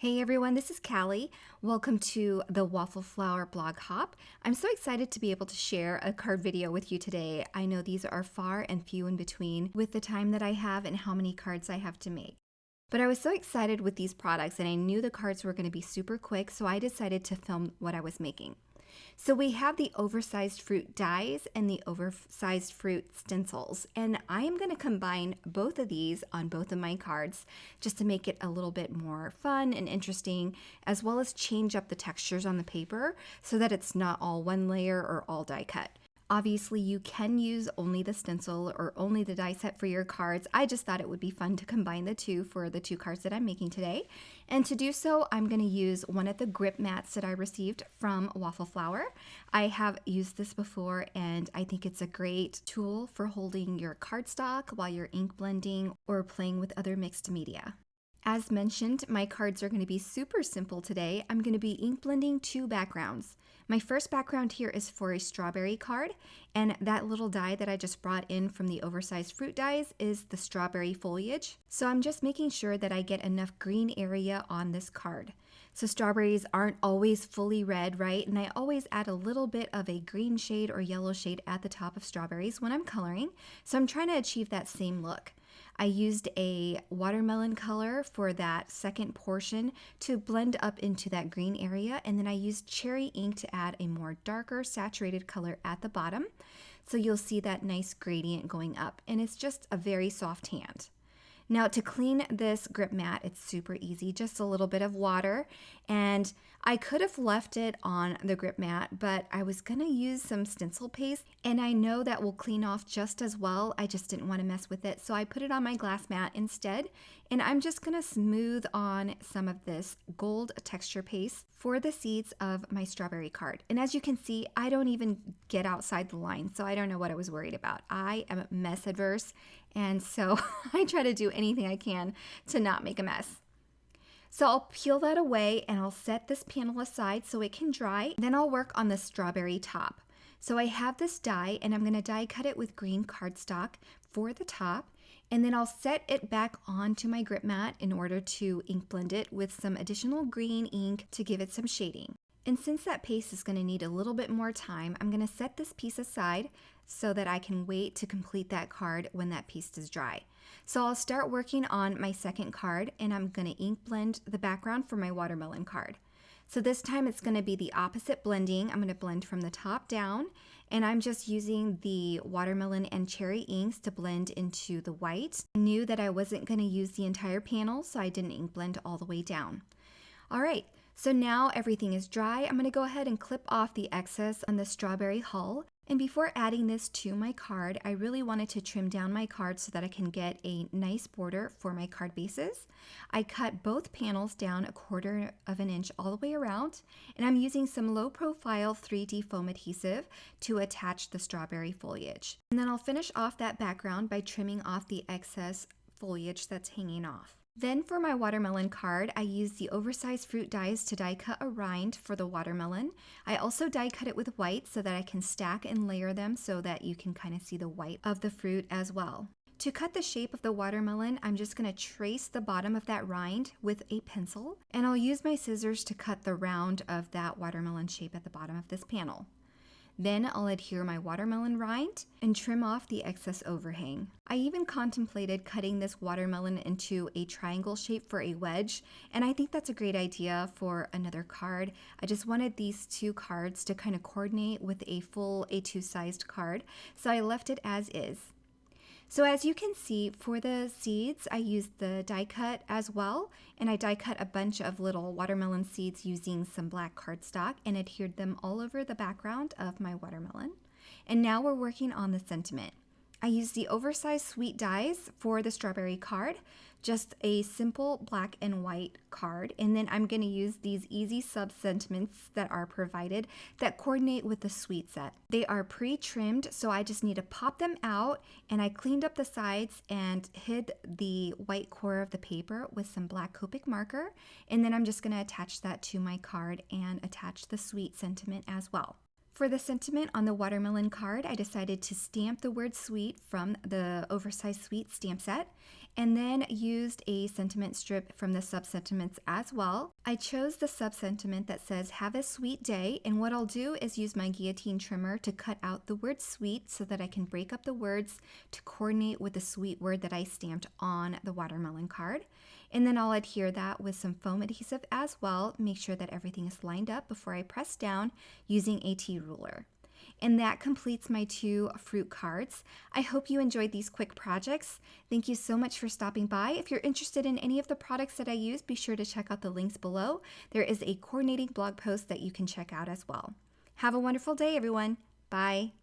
Hey everyone, this is Caly. Welcome to the Waffle Flower blog hop. I'm so excited to be able to share a card video with you today. I know these are far and few in between with the time that I have and how many cards I have to make. But I was so excited with these products and I knew the cards were going to be super quick, so I decided to film what I was making. So we have the oversized fruit dies and the oversized fruit stencils, and I am going to combine both of these on both of my cards just to make it a little bit more fun and interesting, as well as change up the textures on the paper so that it's not all one layer or all die cut. Obviously, you can use only the stencil or only the die set for your cards. I just thought it would be fun to combine the two for the two cards that I'm making today. And to do so, I'm going to use one of the grip mats that I received from Waffle Flower. I have used this before and I think it's a great tool for holding your cardstock while you're ink blending or playing with other mixed media. As mentioned, my cards are going to be super simple today. I'm going to be ink blending two backgrounds. My first background here is for a strawberry card, and that little die that I just brought in from the oversized fruit dies is the strawberry foliage. So I'm just making sure that I get enough green area on this card. So strawberries aren't always fully red, right? And I always add a little bit of a green shade or yellow shade at the top of strawberries when I'm coloring. So I'm trying to achieve that same look. I used a watermelon color for that second portion to blend up into that green area, and then I used cherry ink to add a more darker saturated color at the bottom. So you'll see that nice gradient going up, and it's just a very soft hand. Now to clean this grip mat, it's super easy, just a little bit of water, and I could have left it on the grip mat, but I was gonna use some stencil paste, and I know that will clean off just as well. I just didn't wanna mess with it, so I put it on my glass mat instead, and I'm just gonna smooth on some of this gold texture paste for the seeds of my strawberry card. And as you can see, I don't even get outside the line, so I don't know what I was worried about. I am mess adverse, and so I try to do anything I can to not make a mess. So I'll peel that away and I'll set this panel aside so it can dry. Then I'll work on the strawberry top. So I have this die and I'm going to die cut it with green cardstock for the top. And then I'll set it back onto my grip mat in order to ink blend it with some additional green ink to give it some shading. And since that paste is going to need a little bit more time, I'm going to set this piece aside so that I can wait to complete that card when that paste is dry. So I'll start working on my second card and I'm going to ink blend the background for my watermelon card. So this time it's going to be the opposite blending. I'm going to blend from the top down, and I'm just using the watermelon and cherry inks to blend into the white. I knew that I wasn't going to use the entire panel, so I didn't ink blend all the way down. All right. So now everything is dry. I'm going to go ahead and clip off the excess on the strawberry hull. And before adding this to my card, I really wanted to trim down my card so that I can get a nice border for my card bases. I cut both panels down 1/4 of an inch all the way around, and I'm using some low profile 3D foam adhesive to attach the strawberry foliage. And then I'll finish off that background by trimming off the excess foliage that's hanging off. Then for my watermelon card, I used the oversized fruit dies to die cut a rind for the watermelon. I also die cut it with white so that I can stack and layer them so that you can kind of see the white of the fruit as well. To cut the shape of the watermelon, I'm just going to trace the bottom of that rind with a pencil, and I'll use my scissors to cut the round of that watermelon shape at the bottom of this panel. Then I'll adhere my watermelon rind and trim off the excess overhang. I even contemplated cutting this watermelon into a triangle shape for a wedge, and I think that's a great idea for another card. I just wanted these two cards to kind of coordinate with a full A2 sized card, so I left it as is. So as you can see, for the seeds, I used the die cut as well, and I die cut a bunch of little watermelon seeds using some black cardstock and adhered them all over the background of my watermelon. And now we're working on the sentiment. I used the oversized sweet dies for the strawberry card, just a simple black and white card, and then I'm going to use these easy sub sentiments that are provided that coordinate with the sweet set. They are pre-trimmed, so I just need to pop them out, and I cleaned up the sides and hid the white core of the paper with some black Copic marker, and then I'm just going to attach that to my card and attach the sweet sentiment as well. For the sentiment on the watermelon card, I decided to stamp the word sweet from the oversized sweet stamp set, and then used a sentiment strip from the sub-sentiments as well. I chose the sub-sentiment that says, "Have a sweet day," and what I'll do is use my guillotine trimmer to cut out the word sweet so that I can break up the words to coordinate with the sweet word that I stamped on the watermelon card. And then I'll adhere that with some foam adhesive as well. Make sure that everything is lined up before I press down using a T-ruler. And that completes my 2 fruit cards. I hope you enjoyed these quick projects. Thank you so much for stopping by. If you're interested in any of the products that I use, be sure to check out the links below. There is a coordinating blog post that you can check out as well. Have a wonderful day, everyone. Bye.